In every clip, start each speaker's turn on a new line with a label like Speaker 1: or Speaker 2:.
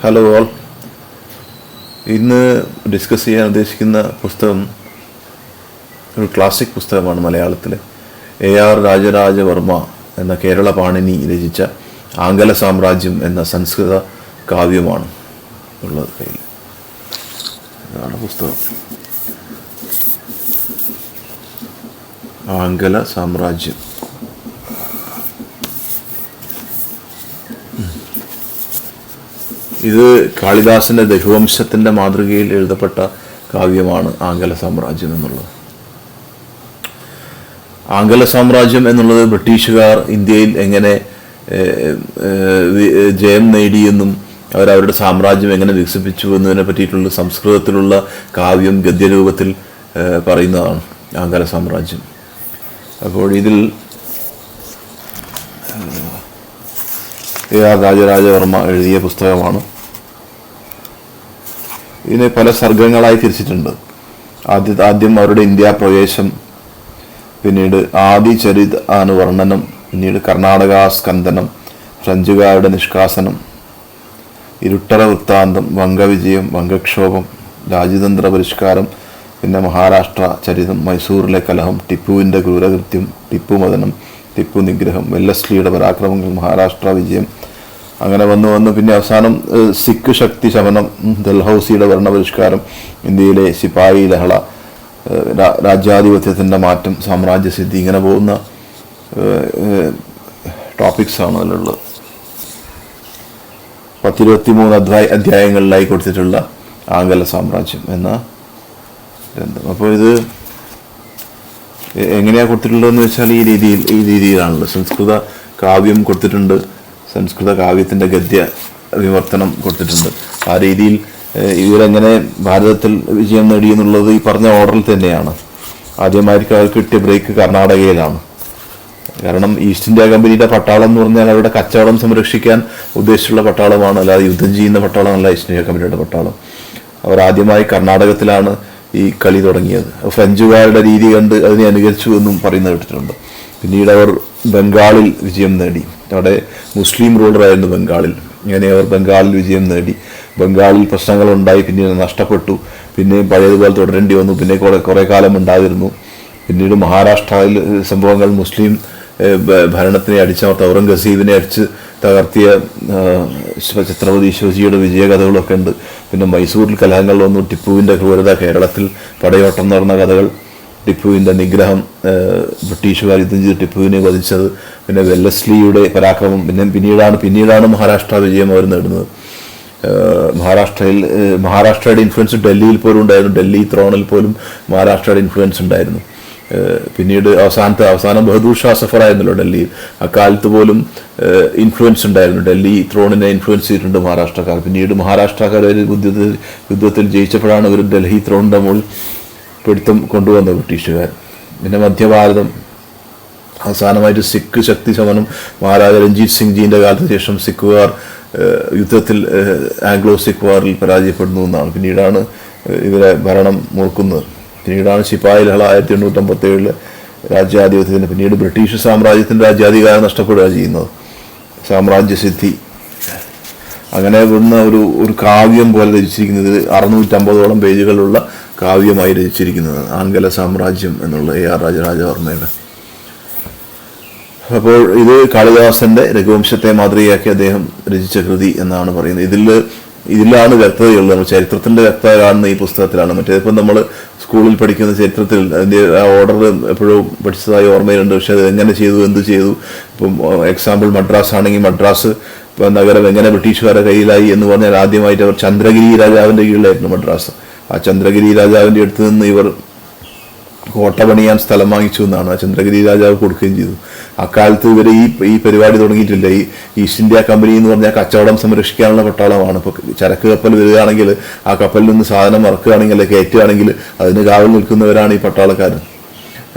Speaker 1: Hello all. ഇന്ന് discuss ചെയ്യാൻ ഉദ്ദേശിക്കുന്ന പുസ്തകം ഒരു ക്ലാസിക് പുസ്തകമാണ്. മലയാളത്തിലെ AR രാജരാജവർമ്മ എന്ന കേരള പാണിനി രചിച്ച ആംഗല സാമ്രാജ്യം എന്ന സംസ്കൃത കാവ്യമാണ് ഉള്ളത് കയ്യിൽ. ഇതാണ് പുസ്തകം. ആംഗല സാമ്രാജ്യം. ഇത് കാളിദാസന്റെ രഘുവംശത്തിന്റെ മാതൃകയിൽ എഴുതപ്പെട്ട കാവ്യമാണ് ആംഗല സാമ്രാജ്യം എന്നുള്ളത്. ആംഗല സാമ്രാജ്യം എന്നുള്ളത് ബ്രിട്ടീഷുകാർ ഇന്ത്യയിൽ എങ്ങനെ ജയം നേടിയെന്നും അവരവരുടെ സാമ്രാജ്യം എങ്ങനെ വികസിപ്പിച്ചു എന്നതിനെ പറ്റിയിട്ടുള്ള സംസ്കൃതത്തിലുള്ള കാവ്യം ഗദ്യരൂപത്തിൽ പറയുന്നതാണ് ആംഗല സാമ്രാജ്യം. അപ്പോൾ ഇതിൽ AR രാജരാജവർമ്മ എഴുതിയ പുസ്തകമാണ്. ഇതിനെ പല സർഗങ്ങളായി തിരിച്ചിട്ടുണ്ട്. ആദ്യം അവരുടെ ഇന്ത്യ പ്രവേശം, പിന്നീട് ആദിചരിത് അനുവർണ്ണനം, പിന്നീട് കർണാടക സ്കന്ധനം, ഫ്രഞ്ചുകാരുടെ നിഷ്കാസനം, ഇരുട്ടറ വൃത്താന്തം, വംഗവിജയം, വംഗക്ഷോഭം, രാജ്യതന്ത്ര പരിഷ്കാരം, പിന്നെ മഹാരാഷ്ട്ര ചരിതം, മൈസൂറിലെ കലഹം, ടിപ്പുവിൻ്റെ ക്രൂരകൃത്യം, ടിപ്പു മദനം, ടിപ്പു നിഗ്രഹം, വെല്ലസ്ലിയുടെ പരാക്രമങ്ങൾ, മഹാരാഷ്ട്ര വിജയം, അങ്ങനെ വന്ന് പിന്നെ അവസാനം സിഖ് ശക്തി ശമനം, ഡൽഹൌസിയുടെ ഭരണപരിഷ്കാരം, ഇന്ത്യയിലെ സിപ്പായി ലഹള, രാജ്യാധിപത്യത്തിൻ്റെ മാറ്റം, സാമ്രാജ്യസിദ്ധി, ഇങ്ങനെ പോകുന്ന ടോപ്പിക്സാണ് അതിലുള്ളത്. 10-23 അധ്യായങ്ങളിലായി കൊടുത്തിട്ടുള്ള ആംഗല സാമ്രാജ്യം എന്ന ഗ്രന്ഥം. അപ്പോൾ ഇത് എങ്ങനെയാണ് കൊടുത്തിട്ടുള്ളതെന്ന് വെച്ചാൽ ഈ രീതിയിലാണല്ലോ. സംസ്കൃത കാവ്യം കൊടുത്തിട്ടുണ്ട്, സംസ്കൃത കാവ്യത്തിൻ്റെ ഗദ്യ വിവർത്തനം കൊടുത്തിട്ടുണ്ട്. ആ രീതിയിൽ ഇവരെങ്ങനെ ഭാരതത്തിൽ വിജയം നേടിയെന്നുള്ളത് ഈ പറഞ്ഞ ഓർഡറിൽ തന്നെയാണ്. ആദ്യമായിരിക്കും അവർക്ക് കിട്ടിയ ബ്രേക്ക് കർണാടകയിലാണ്. കാരണം ഈസ്റ്റ് ഇന്ത്യ കമ്പനിയുടെ പട്ടാളം എന്ന് പറഞ്ഞാൽ അവരുടെ കച്ചവടം സംരക്ഷിക്കാൻ ഉദ്ദേശിച്ചുള്ള പട്ടാളമാണ്, അല്ലാതെ യുദ്ധം ചെയ്യുന്ന പട്ടാളമല്ല ഈസ്റ്റ് ഇന്ത്യ കമ്പനിയുടെ പട്ടാളം. അവർ ആദ്യമായി കർണാടകത്തിലാണ് ഈ കളി തുടങ്ങിയത്. ഫ്രഞ്ചുകാരുടെ രീതി കണ്ട് അതിനെ അനുകരിച്ചു എന്നും പറയുന്നത് കേട്ടിട്ടുണ്ട്. പിന്നീട് അവർ ബംഗാളിൽ വിജയം നേടി. അവിടെ മുസ്ലിം റൂളറായിരുന്നു ബംഗാളിൽ. ഇങ്ങനെ അവർ ബംഗാളിൽ വിജയം നേടി. ബംഗാളിൽ പ്രശ്നങ്ങളുണ്ടായി, പിന്നീട് നഷ്ടപ്പെട്ടു, പിന്നെ പഴയതുപോലെ തുടരേണ്ടി വന്നു, പിന്നെ കുറേ കാലം ഉണ്ടായിരുന്നു. പിന്നീട് മഹാരാഷ്ട്രയിൽ സംഭവങ്ങൾ, മുസ്ലിം ഭരണത്തിനെ അടിച്ചമർത്ത ഔറംഗസീബിനെ അടിച്ച് തകർത്തിയ ഛത്രപതി ശിവജിയുടെ വിജയകഥകളൊക്കെ ഉണ്ട്. പിന്നെ മൈസൂരിൽ കലഹങ്ങൾ വന്നു, ടിപ്പുവിൻ്റെ ക്രൂരത, കേരളത്തിൽ പടയോട്ടം നടന്ന കഥകൾ, ടിപ്പുവിൻ്റെ നിഗ്രഹം, ബ്രിട്ടീഷുകാർ യുദ്ധം ചെയ്ത് ടിപ്പുവിനെ വധിച്ചത്, പിന്നെ വെല്ലസ്ലിയുടെ പരാക്രമം, പിന്നീടാണ് മഹാരാഷ്ട്ര വിജയം അവർ നേടുന്നത്. മഹാരാഷ്ട്രയുടെ ഇൻഫ്ലുവൻസ് ഡൽഹിയിൽ പോലും ഉണ്ടായിരുന്നു. ഡൽഹി ത്രോണിൽ പോലും മഹാരാഷ്ട്രയുടെ ഇൻഫ്ലുവൻസ് ഉണ്ടായിരുന്നു. പിന്നീട് അവസാനം ബഹദൂർ ഷാ സഫർ ആയിരുന്നല്ലോ ഡൽഹിയിൽ. അക്കാലത്ത് പോലും ഇൻഫ്ലുവൻസ് ഉണ്ടായിരുന്നു. ഡൽഹി ത്രോണിനെ ഇൻഫ്ലുവൻസ് ചെയ്തിട്ടുണ്ട് മഹാരാഷ്ട്രക്കാർ. പിന്നീട് മഹാരാഷ്ട്രക്കാർ യുദ്ധത്തിൽ ജയിച്ചപ്പോഴാണ് ഇവർ ഡൽഹി ത്രോണിൻ്റെ മുകളിൽ പിടുത്തം കൊണ്ടുവന്നത് ബ്രിട്ടീഷുകാർ. പിന്നെ മധ്യഭാരതം, അവസാനമായിട്ട് സിഖ് ശക്തി ശമനം, മഹാരാജ രഞ്ജീത് സിംഗ് ജിയുടെ കാലത്തിന് ശേഷം സിഖുകാർ യുദ്ധത്തിൽ ആംഗ്ലോ സിഖ് വാറിൽ പരാജയപ്പെടുന്നു എന്നാണ്. പിന്നീടാണ് ഇവരെ ഭരണം മുറുക്കുന്നത്. പിന്നീടാണ് സിപ്പായി ലഹള 1857 രാജ്യാധിപത്യത്തിന്. പിന്നീട് ബ്രിട്ടീഷ് സാമ്രാജ്യത്തിൻ്റെ രാജ്യാധികാരം നഷ്ടപ്പെടുക ചെയ്യുന്നത്, സാമ്രാജ്യസിദ്ധി. അങ്ങനെ വരുന്ന ഒരു കാവ്യം പോലെ രചിച്ചിരിക്കുന്നത് 650ഓളം പേജുകളുള്ള കാവ്യമായി രചിച്ചിരിക്കുന്നത് ആംഗല സാമ്രാജ്യം എന്നുള്ള AR രാജരാജവർമ്മയുടെ. അപ്പോൾ ഇത് കാളിദാസന്റെ രഘുവംശത്തെ മാതൃകയാക്കി അദ്ദേഹം രചിച്ച കൃതി എന്നാണ് പറയുന്നത്. ഇതിലാണ് വ്യക്തതയുള്ളത്. നമ്മൾ ചരിത്രത്തിന്റെ വ്യക്തത കാണുന്ന ഈ പുസ്തകത്തിലാണ്. മറ്റേതിപ്പം നമ്മൾ സ്കൂളിൽ പഠിക്കുന്ന ചരിത്രത്തിൽ അതിൻ്റെ ആ ഓർഡർ എപ്പോഴും പഠിച്ചതായി ഓർമ്മയിലുണ്ട്. പക്ഷെ അത് എങ്ങനെ ചെയ്തു, എന്ത് ചെയ്തു. ഇപ്പം എക്സാമ്പിൾ മദ്രാസ് ആണെങ്കിൽ മദ്രാസ് നഗരം എങ്ങനെ ബ്രിട്ടീഷുകാരുടെ കയ്യിലായി എന്ന് പറഞ്ഞാൽ ആദ്യമായിട്ട് അവർ ചന്ദ്രഗിരി രാജാവിൻ്റെ കീഴിലായിരുന്നു മദ്രാസ്. ആ ചന്ദ്രഗിരി രാജാവിൻ്റെ അടുത്ത് നിന്ന് ഇവർ കോട്ട പണിയാൻ സ്ഥലം വാങ്ങിച്ചു എന്നാണ് ആ ചന്ദ്രഗിരി രാജാവ് കൊടുക്കുകയും ചെയ്തു. അക്കാലത്ത് ഇവർ ഈ പരിപാടി തുടങ്ങിയിട്ടില്ല. ഈ ഈസ്റ്റ് ഇന്ത്യ കമ്പനി എന്ന് പറഞ്ഞാൽ കച്ചവടം സംരക്ഷിക്കാനുള്ള പട്ടാളമാണ്. ഇപ്പോൾ ചരക്ക് കപ്പൽ വരികയാണെങ്കിൽ ആ കപ്പലിൽ നിന്ന് സാധനം ഇറക്കുകയാണെങ്കിൽ അല്ലെങ്കിൽ കയറ്റുകയാണെങ്കിൽ അതിന് കാവൽ നിൽക്കുന്നവരാണ് ഈ പട്ടാളക്കാർ.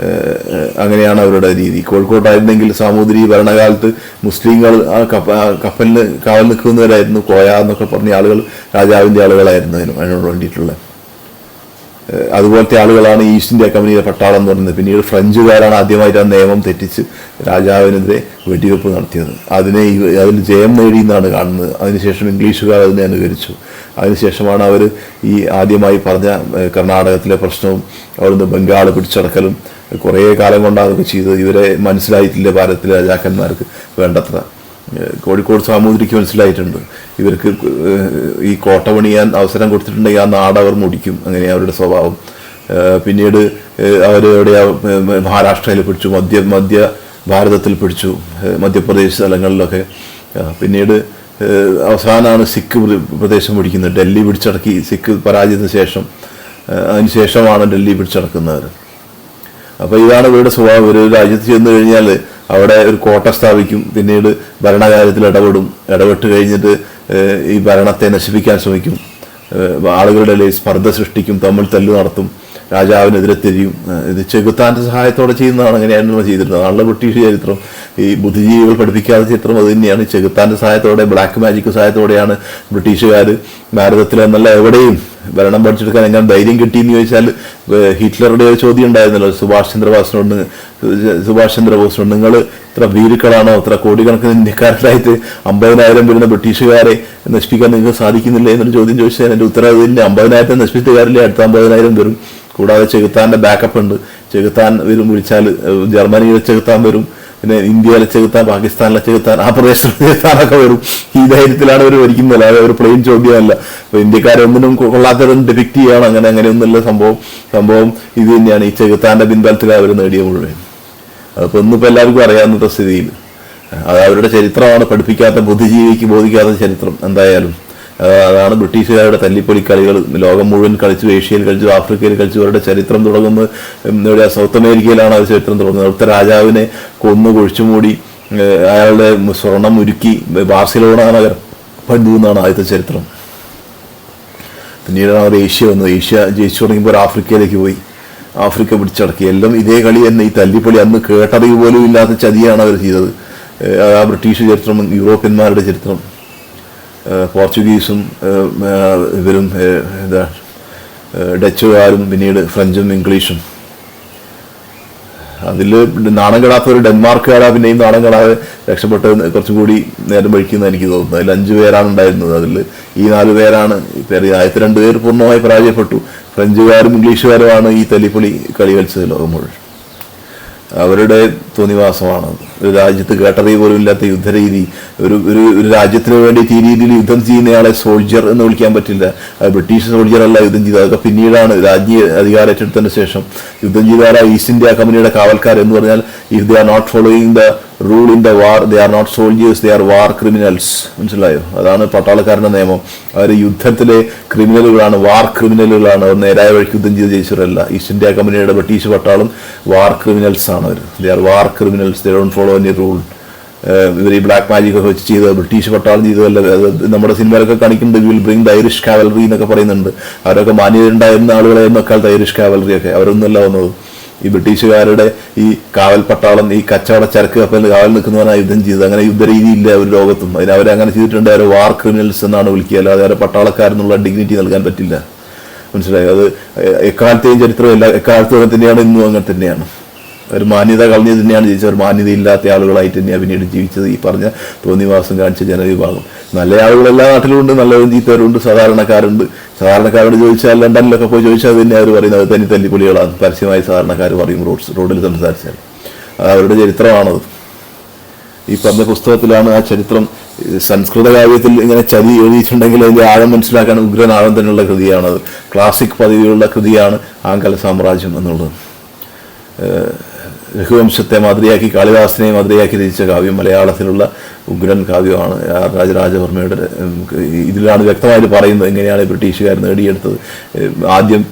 Speaker 1: അങ്ങനെയാണ് അവരുടെ രീതി. കോഴിക്കോട്ടായിരുന്നെങ്കിൽ സാമൂതിരി ഭരണകാലത്ത് മുസ്ലിങ്ങൾ ആ കപ്പലിന് കാവൽ നിൽക്കുന്നവരായിരുന്നു. കോയ എന്നൊക്കെ പറഞ്ഞ ആളുകൾ രാജാവിൻ്റെ ആളുകളായിരുന്നു അതിനോട് വേണ്ടിയിട്ടുള്ള. അതുപോലത്തെ ആളുകളാണ് ഈസ്റ്റ് ഇന്ത്യ കമ്പനിയുടെ പട്ടാളം എന്ന് പറയുന്നത്. പിന്നീട് ഫ്രഞ്ചുകാരാണ് ആദ്യമായിട്ട് ആ നിയമം തെറ്റിച്ച് രാജാവിനെതിരെ വെടിവെപ്പ് നടത്തിയത്. അതിൽ ജയം നേടി എന്നാണ് കാണുന്നത്. അതിനുശേഷം ഇംഗ്ലീഷുകാർ അതിനെ അനുകരിച്ചു. അതിനുശേഷമാണ് അവർ ഈ ആദ്യമായി പറഞ്ഞ കർണാടകത്തിലെ പ്രശ്നവും അവിടുന്ന് ബംഗാൾ പിടിച്ചടക്കലും കുറേ കാലം കൊണ്ടാണ് അതൊക്കെ ചെയ്തത്. ഇവരെ മനസ്സിലായിട്ടില്ല ഭാരതത്തിലെ രാജാക്കന്മാർക്ക് വേണ്ടത്ര. കോഴിക്കോട് സാമൂതിരിക്ക് മനസ്സിലായിട്ടുണ്ട് ഇവർക്ക് ഈ കോട്ട പണിയാൻ അവസരം കൊടുത്തിട്ടുണ്ടെങ്കിൽ ആ നാട് അവർ മുടിക്കും, അങ്ങനെയാണ് അവരുടെ സ്വഭാവം. പിന്നീട് അവർ എവിടെയാ മഹാരാഷ്ട്രയിൽ പിടിച്ചു, മധ്യ ഭാരതത്തിൽ പിടിച്ചു, മധ്യപ്രദേശ് സ്ഥലങ്ങളിലൊക്കെ. പിന്നീട് അവസാനമാണ് സിഖ് പ്രദേശം പിടിക്കുന്നത്. ഡൽഹി പിടിച്ചടക്കി സിഖ് പരാജയത്തിന് ശേഷം, അതിനുശേഷമാണ് ഡൽഹി പിടിച്ചടക്കുന്നവർ. അപ്പോൾ ഇതാണ് ഇവരുടെ സ്വഭാവം. ഒരു രാജ്യത്ത് ചെന്ന് കഴിഞ്ഞാൽ അവിടെ ഒരു കോട്ട സ്ഥാപിക്കും, പിന്നീട് ഭരണകാര്യത്തിൽ ഇടപെട്ട് കഴിഞ്ഞിട്ട് ഈ ഭരണത്തെ നശിപ്പിക്കാൻ ശ്രമിക്കും, ആളുകളുടെ ഇടയിൽ സ്പർദ്ധ സൃഷ്ടിക്കും, തമ്മിൽ തല്ലു നടത്തും, രാജാവിനെതിരെ തിരിയും. ഇത് ചെകുത്താൻ്റെ സഹായത്തോടെ ചെയ്യുന്നതാണ്. അങ്ങനെയാണ് ചെയ്തിരുന്നത്. ആളുടെ ബ്രിട്ടീഷ് ചരിത്രം, ഈ ബുദ്ധിജീവികൾ പഠിപ്പിക്കാത്ത ചിത്രം അത് തന്നെയാണ്. ചെകുത്താൻ്റെ സഹായത്തോടെ, ബ്ലാക്ക് മാജിക് സഹായത്തോടെയാണ് ബ്രിട്ടീഷുകാർ ഭാരതത്തിൽ എന്നല്ല എവിടെയും ഭരണം പഠിച്ചെടുക്കാൻ എങ്ങനെ ധൈര്യം കിട്ടിയെന്ന് ചോദിച്ചാൽ ഹിറ്റ്ലറുടെ ഒരു ചോദ്യം ഉണ്ടായിരുന്നല്ലോ സുഭാഷ് ചന്ദ്രബോസിനോട്, നിങ്ങൾ ഇത്ര ഭീരുക്കളാണോ, ഇത്ര കോടിക്കണക്കിന് ഇന്ത്യക്കാരായിട്ട് 50,000 വരുന്ന ബ്രിട്ടീഷുകാരെ നശിപ്പിക്കാൻ നിങ്ങൾക്ക് സാധിക്കുന്നില്ല എന്നൊരു ചോദ്യം ചോദിച്ചാൽ എൻ്റെ ഉത്തരവ് തന്നെ 50,000 നശിപ്പിച്ചുകാരില്ലേ, അടുത്ത 50,000 വരും. കൂടാതെ ചെകുത്താൻ്റെ ബാക്കപ്പ് ഉണ്ട്. ചെകുത്താൻ വരും, വിളിച്ചാൽ ജർമ്മനിയിലെ ചെകുത്താൻ വരും, പിന്നെ ഇന്ത്യയിലെ ചെകുത്താൻ, പാകിസ്ഥാനിലെ ചെകുത്താൻ, ആ പ്രദേശത്തെ ചെകുത്താനൊക്കെ വരും. ഈ ധൈര്യത്തിലാണ് അവർ ഭരിക്കുന്നത്. അല്ലാതെ ഒരു പ്ലെയിൻ ചോദ്യമല്ല. അപ്പോൾ ഇന്ത്യക്കാരൊന്നിനും കൊള്ളാത്തവരും ഡിപിക്റ്റ് ചെയ്യണം, അങ്ങനെയൊന്നുമില്ല. സംഭവം ഇത് തന്നെയാണ്. ഈ ചെകുത്താൻ്റെ പിൻബലത്തിലാണ് അവർ നേടിയ മുഴുവൻ. അതിപ്പോൾ ഇന്നിപ്പോൾ എല്ലാവർക്കും അറിയാവുന്ന സ്ഥിതിയിൽ അത് അവരുടെ ചരിത്രമാണ്. പഠിപ്പിക്കാത്ത ബുദ്ധിജീവിക്ക് ബോധിക്കാത്ത ചരിത്രം എന്തായാലും. അതാണ് ബ്രിട്ടീഷുകാരുടെ തല്ലിപ്പൊലി കളികൾ. ലോകം മുഴുവൻ കളിച്ചു, ഏഷ്യയിൽ കളിച്ചു, ആഫ്രിക്കയിൽ കളിച്ചു. അവരുടെ ചരിത്രം തുടങ്ങുന്നത് എവിടെയാ, സൗത്ത് അമേരിക്കയിലാണ് അവർ ചരിത്രം തുടങ്ങുന്നത്. അവിടുത്തെ രാജാവിനെ കൊന്നു കുഴിച്ചുമൂടി അയാളുടെ സ്വർണം ഉരുക്കി ബാർസിലോണ നഗരം പണിതു എന്നാണ് ആദ്യത്തെ ചരിത്രം. പിന്നീടാണ് അവർ ഏഷ്യ വന്നത്. ഏഷ്യ ജയിച്ചു തുടങ്ങിയപ്പോൾ ആഫ്രിക്കയിലേക്ക് പോയി, ആഫ്രിക്ക പിടിച്ചടക്കി. എല്ലാം ഇതേ കളി തന്നെ. ഈ തല്ലിപ്പൊളി അന്ന് കേട്ടറിവ് പോലും ഇല്ലാത്ത ചതിയാണ് അവർ ചെയ്തത്. ആ ബ്രിട്ടീഷ് ചരിത്രം, യൂറോപ്യന്മാരുടെ ചരിത്രം, പോർച്ചുഗീസും ഇവരും ഡച്ചുകാരും പിന്നീട് ഫ്രഞ്ചും ഇംഗ്ലീഷും. അതിൽ നാണം കെടാത്തവർ ഡെൻമാർക്കുകാരാ പിന്നെയും നാണം കെടാതെ രക്ഷപ്പെട്ട് കുറച്ചും കൂടി നേരം വഴിക്കുന്ന എനിക്ക് തോന്നുന്നത്. അതിൽ 5 പേരാണ് ഉണ്ടായിരുന്നത്. അതിൽ ഈ 4 പേരാണ്. ആദ്യത്തെ 2 പേര് പൂർണ്ണമായി പരാജയപ്പെട്ടു. ഫ്രഞ്ചുകാരും ഇംഗ്ലീഷുകാരുമാണ് ഈ തല്ലിപ്പൊളി കളി കളിച്ചത് ലോകം മുഴുവൻ. അവരുടെ തോന്നിവാസമാണത്. ഒരു രാജ്യത്ത് കേട്ടറിവ് പോലും ഇല്ലാത്ത യുദ്ധരീതി. ഒരു രാജ്യത്തിന് വേണ്ടിയിട്ട് ഈ രീതിയിൽ യുദ്ധം ചെയ്യുന്നയാളെ സോൾജർ എന്ന് വിളിക്കാൻ പറ്റില്ല. ബ്രിട്ടീഷ് സോൾജർ അല്ല യുദ്ധം ചെയ്തത്. അതൊക്കെ പിന്നീടാണ് രാജ്യ അധികാരം ഏറ്റെടുത്തതിന് ശേഷം യുദ്ധം ചെയ്താൽ ഈസ്റ്റ് ഇന്ത്യ കമ്പനിയുടെ കാവൽക്കാർ എന്ന് പറഞ്ഞാൽ, if they are not following the rule in the war, they are not soldiers, they are war criminals. മനസ്സിലായോ? അതാണ് പട്ടാളക്കാരുടെ നിയമം. അവർ യുദ്ധത്തിലെ ക്രിമിനലുകളാണ്, വാർ ക്രിമിനലുകളാണ്. അവർ നേരായ വഴിക്ക് യുദ്ധം ചെയ്ത് ജയിച്ചവരല്ല. ഈസ്റ്റ് ഇന്ത്യ കമ്പനിയുടെ ബ്രിട്ടീഷ് പട്ടാളം വാർ ക്രിമിനൽസ് ആണ് അവർ. They are war criminals, they don't follow any rule. ഇവർ ഈ ബ്ലാക്ക് മാജിക് ഒക്കെ വെച്ച് ചെയ്തത് ബ്രിട്ടീഷ് പട്ടാളം ചെയ്തതല്ല. നമ്മുടെ സിനിമയിലൊക്കെ കാണിക്കുന്നുണ്ട്, will bring the Irish cavalry എന്നൊക്കെ പറയുന്നുണ്ട്. അവരൊക്കെ മാന്യത ഉണ്ടായിരുന്ന ആളുകളായിരുന്നു അക്കാലത്ത് ഐറിഷ് കാവലറിയൊക്കെ. അവരൊന്നുമല്ല വന്നത്. ഈ ബ്രിട്ടീഷുകാരുടെ ഈ കാവൽ പട്ടാളം, ഈ കച്ചവട ചരക്ക് കപ്പലിൽ കാവൽ നിൽക്കുന്നവരാണ് യുദ്ധം ചെയ്തത്. അങ്ങനെ യുദ്ധരീതി ഇല്ല ഒരു ലോകത്തും. അവരങ്ങനെ ചെയ്തിട്ടുണ്ട്. അവർ വാർ ക്രിമിനൽസ് എന്നാണ് വിളിക്കുക. അല്ലാതെ അവരെ പട്ടാളക്കാരെന്നുള്ള ഡിഗ്നിറ്റി നൽകാൻ പറ്റില്ല. മനസ്സിലായോ? അത് എക്കാലത്തെയും ചരിത്രമല്ല, എക്കാലത്തും തന്നെയാണ്, ഇന്നും അങ്ങനെ തന്നെയാണ്. ഒരു മാന്യത കളഞ്ഞത് തന്നെയാണ് ജീവിച്ചത്. ഒരു മാന്യതയില്ലാത്ത ആളുകളായിട്ട് തന്നെയാണ് പിന്നീട് ജീവിച്ചത് ഈ പറഞ്ഞ തോന്നിവാസം കാണിച്ച ജനവിഭാഗം. നല്ല ആളുകൾ എല്ലാ നാട്ടിലും ഉണ്ട്, നല്ലവരും ചീത്തവരുണ്ട്, സാധാരണക്കാരുണ്ട്. സാധാരണക്കാരോട് ചോദിച്ചാൽ, ലണ്ടനിലൊക്കെ പോയി ചോദിച്ചാൽ തന്നെ അവർ പറയുന്നത് അത് തല്ലിപ്പൊളികളാണ്. പരസ്യമായി സാധാരണക്കാർ പറയും റോഡിൽ സംസാരിച്ചാൽ. അവരുടെ ചരിത്രമാണത്. ഈ പറഞ്ഞ പുസ്തകത്തിലാണ് ആ ചരിത്രം. സംസ്കൃത കാവ്യത്തിൽ ഇങ്ങനെ ചതി എഴുതിയിട്ടുണ്ടെങ്കിൽ അതിൻ്റെ ആഴം മനസ്സിലാക്കാൻ ഉഗ്രനാഴം തന്നെയുള്ള കൃതിയാണത്. ക്ലാസിക് പദവിയുള്ള കൃതിയാണ് ആംഗല സാമ്രാജ്യം എന്നുള്ളത്. രഘുവംശത്തെ മാതൃകയാക്കി, കാളിദാസനെ മാതൃകയാക്കി രചിച്ച കാവ്യം, മലയാളത്തിലുള്ള ഉഗ്രൻ കാവ്യമാണ് രാജരാജവർമ്മയുടെ. ഇതിലാണ് വ്യക്തമായിട്ട് പറയുന്നത് എങ്ങനെയാണ് ബ്രിട്ടീഷുകാർ നേടിയെടുത്തത്. ആദ്യം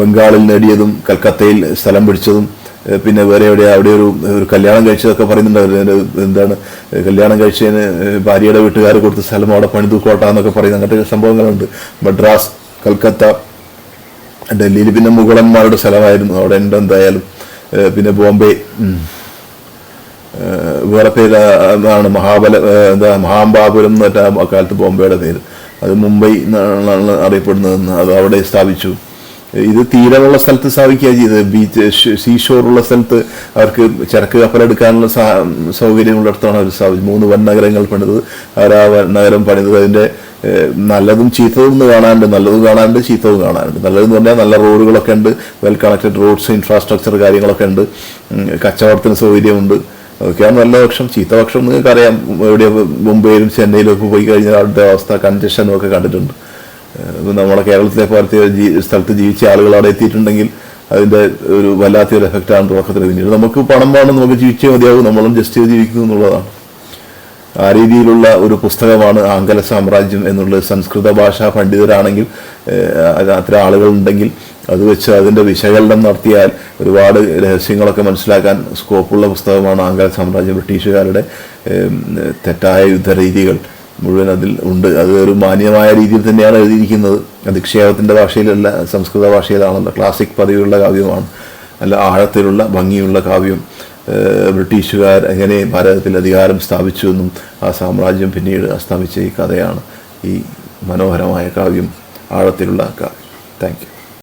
Speaker 1: ബംഗാളിൽ നേടിയതും കൽക്കത്തയിൽ സ്ഥലം പിടിച്ചതും പിന്നെ വേറെ അവിടെ ഒരു കല്യാണം കഴിച്ചതൊക്കെ പറയുന്നുണ്ട്. എന്താണ് കല്യാണം കഴിച്ചതിന് ഭാര്യയുടെ വീട്ടുകാർ കൊടുത്ത സ്ഥലം അവിടെ പണിതു കോട്ട എന്നൊക്കെ പറയുന്ന അങ്ങനത്തെ സംഭവങ്ങളുണ്ട്. മദ്രാസ്, കൽക്കത്ത, ഡൽഹിയിൽ പിന്നെ മുഗളന്മാരുടെ സ്ഥലമായിരുന്നു, അവിടെ ഉണ്ട് എന്തായാലും. പിന്നെ ബോംബെ, വേറെ പേര് ആണ് മഹാബാബുരം എന്ന് പറഞ്ഞാൽ അക്കാലത്ത് ബോംബെയുടെ പേര്. അത് മുംബൈ എന്നാണ് അറിയപ്പെടുന്നതെന്ന്, അത് അവിടെ സ്ഥാപിച്ചു. ഇത് തീരമുള്ള സ്ഥലത്ത് സ്ഥാപിക്കുക ചെയ്തത്. ബീച്ച് സീഷോറുള്ള സ്ഥലത്ത് അവർക്ക് ചരക്ക് കപ്പലെടുക്കാനുള്ള സൗകര്യമുള്ളിടത്താണ് അവർ സ്ഥാപിച്ചത്. 3 വൻ നഗരങ്ങൾ പണിത്. അവർ ആ നഗരം പണിത് അതിൻ്റെ നല്ലതും ചീത്തതും കാണാനുണ്ട്. നല്ലതും കാണാനുണ്ട്, ചീത്തവും കാണാനുണ്ട്. നല്ലതെന്ന് പറഞ്ഞാൽ നല്ല റോഡുകളൊക്കെ ഉണ്ട്, വെൽ കണക്റ്റഡ് റോഡ്സ്, ഇൻഫ്രാസ്ട്രക്ചർ കാര്യങ്ങളൊക്കെ ഉണ്ട്, കച്ചവടത്തിന് സൗകര്യമുണ്ട്. അതൊക്കെയാണ് നല്ല പക്ഷം. ചീത്ത പക്ഷം നിങ്ങൾക്കറിയാം, എവിടെ മുംബൈയിലും ചെന്നൈയിലും ഒക്കെ പോയി കഴിഞ്ഞാൽ അവിടുത്തെ അവസ്ഥ, കൺജഷനും ഒക്കെ കണ്ടിട്ടുണ്ട്. നമ്മുടെ കേരളത്തിലെ പോലത്തെ സ്ഥലത്ത് ജീവിച്ച ആളുകൾ അവിടെ എത്തിയിട്ടുണ്ടെങ്കിൽ അതിൻ്റെ ഒരു വല്ലാത്തൊരു എഫക്റ്റാണ് തുടക്കത്തിൽ. പിന്നീട് നമുക്ക് പണം വേണം, നമുക്ക് ജീവിച്ചേ മതിയാവും, നമ്മളും ജസ്റ്റ് ചെയ്ത് ജീവിക്കുന്നു എന്നുള്ളതാണ്. ആ രീതിയിലുള്ള ഒരു പുസ്തകമാണ് ആംഗല സാമ്രാജ്യം എന്നുള്ളത്. സംസ്കൃത ഭാഷാ പണ്ഡിതരാണെങ്കിൽ, അത്ര ആളുകളുണ്ടെങ്കിൽ അത് വെച്ച് അതിൻ്റെ വിശകലനം നടത്തിയാൽ ഒരുപാട് രഹസ്യങ്ങളൊക്കെ മനസ്സിലാക്കാൻ സ്കോപ്പുള്ള പുസ്തകമാണ് ആംഗല സാമ്രാജ്യം. ബ്രിട്ടീഷുകാരുടെ തെറ്റായ യുദ്ധരീതികൾ മുഴുവൻ അതിൽ ഉണ്ട്. അത് ഒരു മാന്യമായ രീതിയിൽ തന്നെയാണ് എഴുതിയിരിക്കുന്നത്. അധിക്ഷേപത്തിൻ്റെ ഭാഷയിലല്ല, സംസ്കൃത ഭാഷയിലാണല്ലോ. ക്ലാസിക് പദവിയുള്ള കാവ്യമാണ്, നല്ല ആഴത്തിലുള്ള ഭംഗിയുള്ള കാവ്യം. ബ്രിട്ടീഷുകാർ എങ്ങനെ ഭാരതത്തിൽ അധികാരം സ്ഥാപിച്ചു എന്നും ആ സാമ്രാജ്യം പിന്നീട് അസ്തമിച്ച ഈ കഥയാണ് ഈ മനോഹരമായ കാവ്യം, ആഴത്തിലുള്ള കാവ്യം. Thank you.